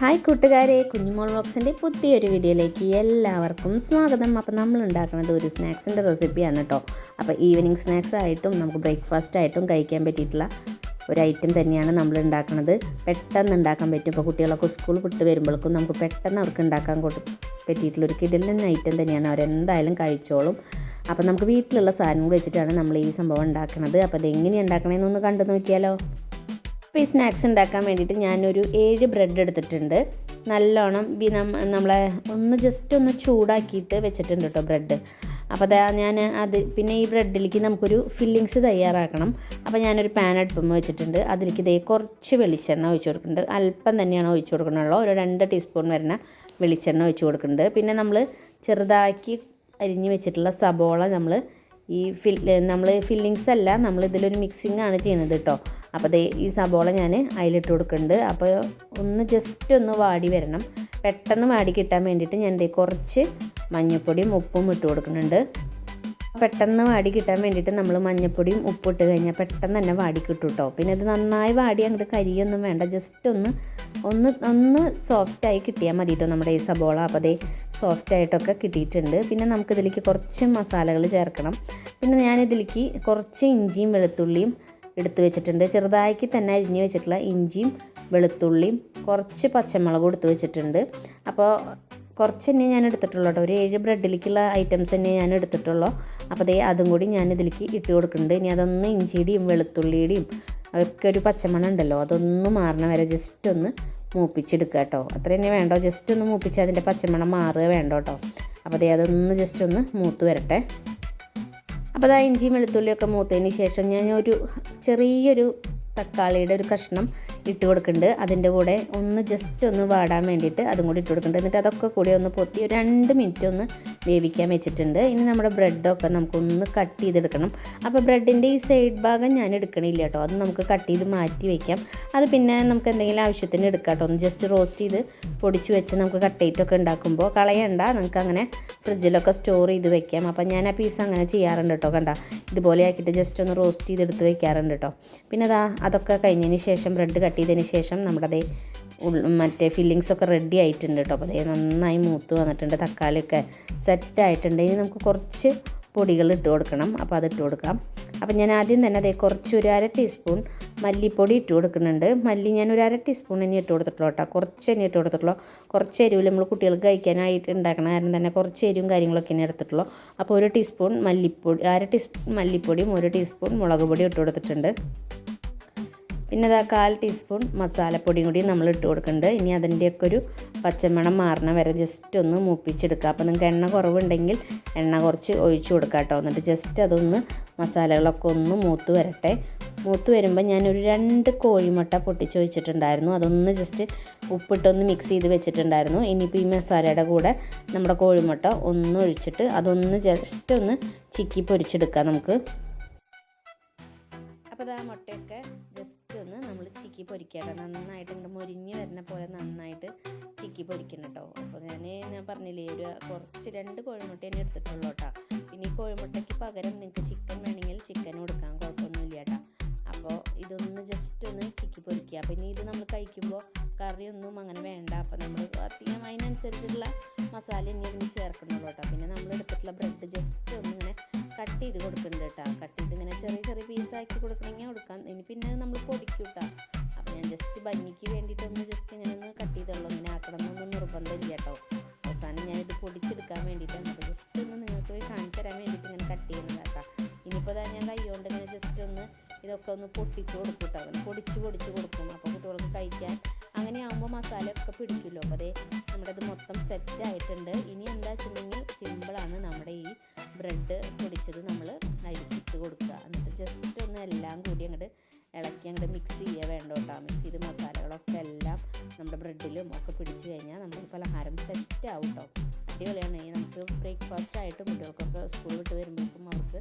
Hi കൂട്ടുകാരെ, കുഞ്ഞുമോൾ വ്ളോഗ്സിൻ്റെ പുതിയൊരു വീഡിയോയിലേക്ക് എല്ലാവർക്കും സ്വാഗതം. അപ്പോൾ നമ്മൾ ഉണ്ടാക്കുന്നത് ഒരു സ്നാക്സിൻ്റെ റെസിപ്പിയാണ് കേട്ടോ. അപ്പോൾ ഈവനിങ് സ്നാക്സ് ആയിട്ടും നമുക്ക് ബ്രേക്ക്ഫാസ്റ്റ് ആയിട്ടും കഴിക്കാൻ പറ്റിയിട്ടുള്ള ഒരു ഐറ്റം തന്നെയാണ് നമ്മൾ ഉണ്ടാക്കുന്നത്. പെട്ടെന്ന് ഉണ്ടാക്കാൻ പറ്റും. ഇപ്പോൾ കുട്ടികളൊക്കെ സ്കൂൾ വിട്ട് വരുമ്പോഴേക്കും നമുക്ക് പെട്ടെന്ന് അവർക്ക് ഉണ്ടാക്കാൻ പറ്റിയിട്ടുള്ളൊരു കിടിലൻ ഐറ്റം തന്നെയാണ്. അവരെന്തായാലും കഴിച്ചോളും. അപ്പോൾ നമുക്ക് വീട്ടിലുള്ള സാധനങ്ങൾ വെച്ചിട്ടാണ് നമ്മൾ ഈ സംഭവം ഉണ്ടാക്കുന്നത്. അപ്പോൾ അതെങ്ങനെയാണ് ഉണ്ടാക്കണമെന്നൊന്ന് കണ്ടു നോക്കിയാലോ. അപ്പോൾ ഈ സ്നാക്സ് ഉണ്ടാക്കാൻ വേണ്ടിയിട്ട് ഞാനൊരു 7 ബ്രെഡ് എടുത്തിട്ടുണ്ട്. നല്ലോണം നമ്മളെ ജസ്റ്റ് ഒന്ന് ചൂടാക്കിയിട്ട് വെച്ചിട്ടുണ്ട് കേട്ടോ ബ്രെഡ്. അപ്പോൾ പിന്നെ ഈ ബ്രെഡിലേക്ക് നമുക്കൊരു ഫില്ലിങ്സ് തയ്യാറാക്കണം. അപ്പോൾ ഞാനൊരു പാൻ അടുപ്പും വെച്ചിട്ടുണ്ട്. അതിലേക്ക് കുറച്ച് വെളിച്ചെണ്ണ ഒഴിച്ച് കൊടുക്കുന്നുണ്ട്. അല്പം തന്നെയാണ് ഒഴിച്ച് കൊടുക്കണുള്ളൂ. ഒരു 2 ടീസ്പൂൺ വരുന്ന വെളിച്ചെണ്ണ ഒഴിച്ച് കൊടുക്കുന്നുണ്ട്. പിന്നെ നമ്മൾ ചെറുതാക്കി അരിഞ്ഞ് വെച്ചിട്ടുള്ള സബോള നമ്മൾ ഫില്ലിങ്സ് അല്ല, നമ്മൾ ഇതിലൊരു മിക്സിംഗ് ആണ് ചെയ്യുന്നത് കേട്ടോ. അപ്പോൾ ഈ സബോള ഞാൻ അതിലിട്ട് കൊടുക്കുന്നുണ്ട്. അപ്പോൾ ജസ്റ്റ് ഒന്ന് വാടി വരണം. പെട്ടെന്ന് വാടി കിട്ടാൻ വേണ്ടിയിട്ട് ഞാൻ കുറച്ച് മഞ്ഞൾപ്പൊടിയും ഉപ്പും ഇട്ട് കൊടുക്കുന്നുണ്ട്. പെട്ടെന്ന് വാടി കിട്ടാൻ വേണ്ടിയിട്ട് നമ്മൾ മഞ്ഞൾപ്പൊടിയും ഉപ്പും ഇട്ട് കഴിഞ്ഞാൽ പെട്ടെന്ന് തന്നെ വാടി കിട്ടും കേട്ടോ. പിന്നെ ഇത് നന്നായി വാടി അങ്ങോട്ട് കരിയൊന്നും വേണ്ട, ജസ്റ്റ് ഒന്ന് സോഫ്റ്റായി കിട്ടിയാൽ മതി കേട്ടോ നമ്മുടെ ഈ സബോള. അപ്പോൾ സോഫ്റ്റായിട്ടൊക്കെ കിട്ടിയിട്ടുണ്ട്. പിന്നെ നമുക്കിതിലേക്ക് കുറച്ച് മസാലകൾ ചേർക്കണം. പിന്നെ ഞാനിതിലേക്ക് കുറച്ച് ഇഞ്ചിയും വെളുത്തുള്ളിയും എടുത്ത് വെച്ചിട്ടുണ്ട്. ചെറുതാക്കി തന്നെ അരിഞ്ഞ് വെച്ചിട്ടുള്ള ഇഞ്ചിയും വെളുത്തുള്ളിയും കുറച്ച് പച്ചമുളകും എടുത്ത് വെച്ചിട്ടുണ്ട്. അപ്പോൾ കുറച്ച് തന്നെ ഞാൻ എടുത്തിട്ടുള്ളൂ കേട്ടോ. ഒരു 7 ബ്രെഡിലേക്കുള്ള ഐറ്റംസ് തന്നെ ഞാൻ എടുത്തിട്ടുള്ളൂ. അപ്പോൾ അതും കൂടി ഞാൻ ഇതിലേക്ക് ഇട്ട് കൊടുക്കുന്നുണ്ട്. ഇനി അതൊന്ന് ഇഞ്ചിയുടെയും വെളുത്തുള്ളിയുടെയും ഒക്കെ ഒരു പച്ചമണം ഉണ്ടല്ലോ, അതൊന്ന് മാറണ വരെ ജസ്റ്റ് ഒന്ന് മൂപ്പിച്ചെടുക്കുക കേട്ടോ. അത്ര തന്നെ വേണ്ടോ, ജസ്റ്റ് ഒന്ന് മൂപ്പിച്ച് അതിൻ്റെ പച്ചമണം മാറുക വേണ്ടോ കേട്ടോ. അപ്പോൾ അതൊന്ന് ജസ്റ്റ് ഒന്ന് മൂത്ത് വരട്ടെ. അപ്പോൾ ഇഞ്ചിയും വെളുത്തുള്ളിയൊക്കെ മൂത്തതിന് ശേഷം ഞാൻ ചെറിയൊരു തക്കാളിയുടെ ഒരു കഷ്ണം ഇട്ട് കൊടുക്കുന്നുണ്ട്. അതിൻ്റെ കൂടെ ജസ്റ്റ് ഒന്ന് വാടാൻ വേണ്ടിയിട്ട് അതും കൂടി ഇട്ട് കൊടുക്കുന്നുണ്ട്. എന്നിട്ട് അതൊക്കെ കൂടി ഒന്ന് പൊത്തി ഒരു 2 മിനിറ്റ് ഒന്ന് വേവിക്കാൻ വെച്ചിട്ടുണ്ട്. ഇനി നമ്മുടെ ബ്രെഡൊക്കെ നമുക്കൊന്ന് കട്ട് ചെയ്തെടുക്കണം. അപ്പോൾ ബ്രെഡിൻ്റെ ഈ സൈഡ് ഭാഗം ഞാൻ എടുക്കണില്ല കേട്ടോ. അത് നമുക്ക് കട്ട് ചെയ്ത് മാറ്റി വയ്ക്കാം. അത് പിന്നെ നമുക്ക് എന്തെങ്കിലും ആവശ്യത്തിന് എടുക്കാം കേട്ടോ. ഒന്ന് ജസ്റ്റ് റോസ്റ്റ് ചെയ്ത് പൊടിച്ച് വെച്ച് നമുക്ക് കട്ട്ലേറ്റൊക്കെ ഉണ്ടാക്കുമ്പോൾ കളയണ്ട, നമുക്ക് അങ്ങനെ ഫ്രിഡ്ജിലൊക്കെ സ്റ്റോർ ചെയ്ത് വെക്കാം. അപ്പോൾ ഞാൻ ആ പീസ് അങ്ങനെ ചെയ്യാറുണ്ട് കേട്ടോ. കണ്ട ഇതുപോലെ ആക്കിയിട്ട് ജസ്റ്റ് ഒന്ന് റോസ്റ്റ് ചെയ്തെടുത്ത് വെക്കാറുണ്ട് കേട്ടോ. പിന്നെ അതൊക്കെ കഴിഞ്ഞതിന് ശേഷം ബ്രെഡ് കട്ട് ചെയ്തതിന് ശേഷം നമ്മുടെ മറ്റേ ഫില്ലിങ്സൊക്കെ റെഡി ആയിട്ടുണ്ട് കേട്ടോ. അപ്പോൾ നന്നായി മൂത്ത് വന്നിട്ടുണ്ട്. തക്കാളിയൊക്കെ സെറ്റായിട്ടുണ്ട്. ഇനി നമുക്ക് കുറച്ച് പൊടികൾ ഇട്ട് കൊടുക്കണം. അപ്പോൾ അതിട്ട് കൊടുക്കാം. അപ്പോൾ ഞാൻ ആദ്യം തന്നെ കുറച്ച് ഒരു 1/2 ടീസ്പൂൺ മല്ലിപ്പൊടി ഇട്ട് കൊടുക്കുന്നുണ്ട്. മല്ലി ഞാൻ ഒരു 1/2 ടീസ്പൂൺ തന്നെ ഇട്ട് കൊടുത്തിട്ടുള്ളൂ കേട്ടോ. കുറച്ച് തന്നെ ഇട്ട് കൊടുത്തിട്ടുള്ളൂ. കുറച്ച് എരിവിൽ നമ്മൾ കുട്ടികൾക്ക് കഴിക്കാനായിട്ട് ഉണ്ടാക്കണ കാരണം തന്നെ കുറച്ച് എരിവും കാര്യങ്ങളൊക്കെ തന്നെ എടുത്തിട്ടുള്ളൂ. അപ്പോൾ 1 ടീസ്പൂൺ മല്ലിപ്പൊടി, 1/2 ടീസ്പൂൺ മല്ലിപ്പൊടിയും 1 ടീസ്പൂൺ മുളക് പൊടിയും ഇട്ട് കൊടുത്തിട്ടുണ്ട്. പിന്നെ 1/4 ടീസ്പൂൺ മസാലപ്പൊടിയും കൂടി നമ്മൾ ഇട്ട് കൊടുക്കുന്നുണ്ട്. ഇനി അതിൻ്റെയൊക്കെ ഒരു പച്ചമണം മാറണ വരെ ജസ്റ്റ് ഒന്ന് മൂപ്പിച്ചെടുക്കുക. അപ്പോൾ നിങ്ങൾക്ക് എണ്ണ കുറവുണ്ടെങ്കിൽ എണ്ണ കുറച്ച് ഒഴിച്ച് കൊടുക്കുക കേട്ടോ. എന്നിട്ട് ജസ്റ്റ് അതൊന്ന് മസാലകളൊക്കെ ഒന്ന് മൂത്ത് വരട്ടെ. മൂത്ത് വരുമ്പോൾ ഞാനൊരു 2 കോഴിമുട്ട പൊട്ടിച്ച് വെച്ചിട്ടുണ്ടായിരുന്നു. അതൊന്ന് ജസ്റ്റ് ഉപ്പിട്ടൊന്ന് മിക്സ് ചെയ്ത് വെച്ചിട്ടുണ്ടായിരുന്നു. ഇനിയിപ്പോൾ ഈ മസാലയുടെ കൂടെ നമ്മുടെ കോഴിമുട്ട ഒന്ന് ഒഴിച്ചിട്ട് അതൊന്ന് ജസ്റ്റ് ഒന്ന് ചിക്കി പൊരിച്ചെടുക്കാം നമുക്ക്. അപ്പോൾ മുട്ടയൊക്കെ ജസ്റ്റ് ഒന്ന് നമ്മൾ ചിക്കി പൊരിക്കുക. നന്നായിട്ട് ഇങ്ങോട്ട് മൊരിഞ്ഞ് വരുന്ന പോലെ നന്നായിട്ട് ചിക്കി പൊരിക്കണം കേട്ടോ. അപ്പോൾ ഞാൻ പറഞ്ഞില്ലേ കുറച്ച് 2 കോഴിമുട്ട തന്നെ എടുത്തിട്ടുള്ളൂ കേട്ടോ. പിന്നെ ഈ കോഴിമുട്ടയ്ക്ക് പകരം നിങ്ങൾക്ക് ചിക്കൻ വേണമെങ്കിൽ ചിക്കൻ കൊടുക്കാൻ കുഴപ്പമൊന്നുമില്ല കേട്ടോ. അപ്പോൾ ഇതൊന്ന് ജസ്റ്റ് ഒന്ന് ചിക്കി പൊരിക്കുക. പിന്നെ ഇത് നമ്മൾ കഴിക്കുമ്പോൾ കറിയൊന്നും അങ്ങനെ വേണ്ട. അപ്പോൾ നമ്മൾ അധികം അതിനനുസരിച്ചുള്ള മസാല ഇനി ഇതിന് ചേർക്കുന്നുള്ളൂ കേട്ടോ. പിന്നെ നമ്മൾ എടുത്തിട്ടുള്ള ബ്രെഡ് ജസ്റ്റ് ഒന്നിങ്ങനെ കട്ട് ചെയ്ത് കൊടുക്കുന്നുണ്ട് കേട്ടോ. കട്ട് ചെയ്ത് ഇങ്ങനെ ചെറിയ പീസാക്കി കൊടുക്കണമെങ്കിൽ കൊടുക്കാം. ഇനി പിന്നെ നമ്മൾ പൊടിക്കും കേട്ടോ. അപ്പോൾ ഞാൻ ജസ്റ്റ് ഭംഗിക്ക് വേണ്ടിയിട്ടൊന്ന് ജസ്റ്റ് ഇങ്ങനെ ഒന്ന് കട്ട് ചെയ്തുള്ളൂ. ഇങ്ങനെ ആക്കണമെന്നൊന്നും നിർബന്ധമില്ല കേട്ടോ. അവസാനം ഞാനിത് പൊടിച്ചെടുക്കാൻ വേണ്ടിയിട്ടാണ്. അപ്പോൾ ജസ്റ്റ് ഒന്ന് നിങ്ങൾക്ക് കാണിച്ചു തരാൻ വേണ്ടിയിട്ട് ഇങ്ങനെ കട്ട് ചെയ്യുന്നത് കേട്ടോ. ഇനിയിപ്പോൾ ഞാൻ കൈകൊണ്ട് ഇങ്ങനെ ജസ്റ്റ് ഒന്ന് ഇതൊക്കെ ഒന്ന് പൊട്ടിച്ച് കൊടുക്കും കേട്ടോ. അങ്ങനെ പൊടിച്ച് കൊടുക്കും. അപ്പോൾ കുട്ടികൾക്ക് കഴിക്കാൻ അങ്ങനെ ആകുമ്പോൾ മസാലയൊക്കെ പിടിക്കുമല്ലോ. അപ്പോൾ നമ്മുടെ ഇത് മൊത്തം സെറ്റായിട്ടുണ്ട്. ഇനി എന്താ വെച്ചിട്ടുണ്ടെങ്കിൽ സിമ്പിളാണ്. നമ്മുടെ ഈ ബ്രെഡ് പൊടിച്ചത് നമ്മൾ അരിച്ചിട്ട് കൊടുക്കുക. എന്നിട്ട് ജസ്റ്റ് ഒന്ന് എല്ലാം കൂടി അങ്ങോട്ട് ഇളക്കി അങ്ങോട്ട് മിക്സ് ചെയ്യുക വേണ്ട കേട്ടോ. മിക്സ് ചെയ്ത് മസാലകളൊക്കെ എല്ലാം നമ്മുടെ ബ്രെഡിലും ഒക്കെ പിടിച്ച് കഴിഞ്ഞാൽ നമ്മുടെ പലഹാരം സെറ്റ് ആവും കേട്ടോ. അടിപൊളിയാണ്. നമുക്ക് ബ്രേക്ക്ഫാസ്റ്റ് ആയിട്ടും കുട്ടികൾക്കൊക്കെ സ്കൂൾ വിട്ട് വരുമ്പോഴേക്കും അവർക്ക്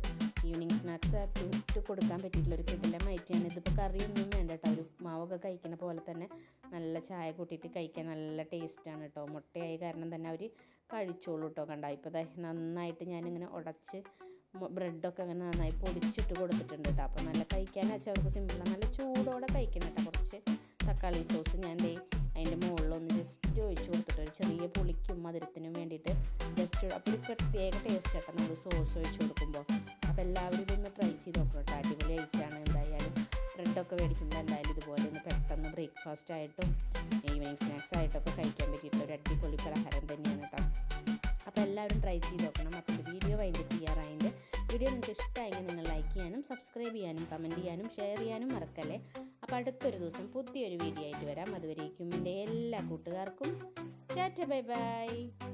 ഈവനിങ് സ്നാക്സ് ഇട്ട് കൊടുക്കാൻ പറ്റിയിട്ടുള്ളൊരു കിടിലം ഐറ്റമാണ്. ഇതിപ്പോൾ കറിയൊന്നും വേണ്ട കേട്ടോ. ഒരു മാവൊക്കെ കഴിക്കുന്ന പോലെ തന്നെ നല്ല ചായ കൂട്ടിയിട്ട് കഴിക്കാൻ നല്ല ടേസ്റ്റാണ് കേട്ടോ. മുട്ടയായ കാരണം തന്നെ അവർ കഴിച്ചോളൂ കേട്ടോ. കണ്ട ഇപ്പോൾ നന്നായിട്ട് ഞാനിങ്ങനെ ഉടച്ച് ബ്രെഡൊക്കെ അങ്ങനെ നന്നായി പൊടിച്ചിട്ട് കൊടുത്തിട്ടുണ്ട് കേട്ടോ. അപ്പോൾ നല്ല കഴിക്കാൻ വെച്ചാൽ അവർക്ക് സിമ്പിളാണ്. നല്ല ചൂടോടെ കഴിക്കണം കേട്ടോ. കുറച്ച് തക്കാളി സോസ് ഞാൻ അതിൻ്റെ മുകളിലൊന്ന് ജസ്റ്റ് ചെറിയ പുളിക്കും മധുരത്തിനും വേണ്ടിയിട്ട് ജസ്റ്റ് അപ്പോൾ ഒരു പ്രത്യേക ടേസ്റ്റ് കേട്ടോ നമ്മൾ സോസ് ഒഴിച്ച് കൊടുക്കുമ്പോൾ. അപ്പോൾ എല്ലാവരും ഇതൊന്ന് ട്രൈ ചെയ്ത് നോക്കണം കേട്ടോ. അടിപൊളി ആയിട്ടാണ്. എന്തായാലും ബ്രെഡൊക്കെ മേടിക്കുമ്പോൾ എന്തായാലും ഇതുപോലെ ഒന്ന് പെട്ടെന്ന് ബ്രേക്ക്ഫാസ്റ്റ് ആയിട്ടും ഈവനിങ് സ്നാക്സ് ആയിട്ടൊക്കെ കഴിക്കാൻ പറ്റിയിട്ടുള്ള ഒരു അടിപൊളി പലഹാരം തന്നെയാണ് കേട്ടോ. അപ്പോൾ എല്ലാവരും ട്രൈ ചെയ്ത് നോക്കണം. അപ്പോൾ ഈ വീഡിയോ വൈൻഡപ്പ് ചെയ്യാറായിട്ട് വീഡിയോ നിങ്ങൾക്ക് ഇഷ്ടമായെങ്കിൽ നിങ്ങൾ ലൈക്ക് ചെയ്യാനും സബ്സ്ക്രൈബ് ചെയ്യാനും കമൻറ്റ് ചെയ്യാനും ഷെയർ ചെയ്യാനും മറക്കല്ലേ. അപ്പോൾ അടുത്തൊരു ദിവസം പുതിയൊരു വീഡിയോ ആയിട്ട് വരാം. അതുവരേക്കും എൻ്റെ എല്ലാ കൂട്ടുകാർക്കും ടാറ്റ ബൈ ബൈ.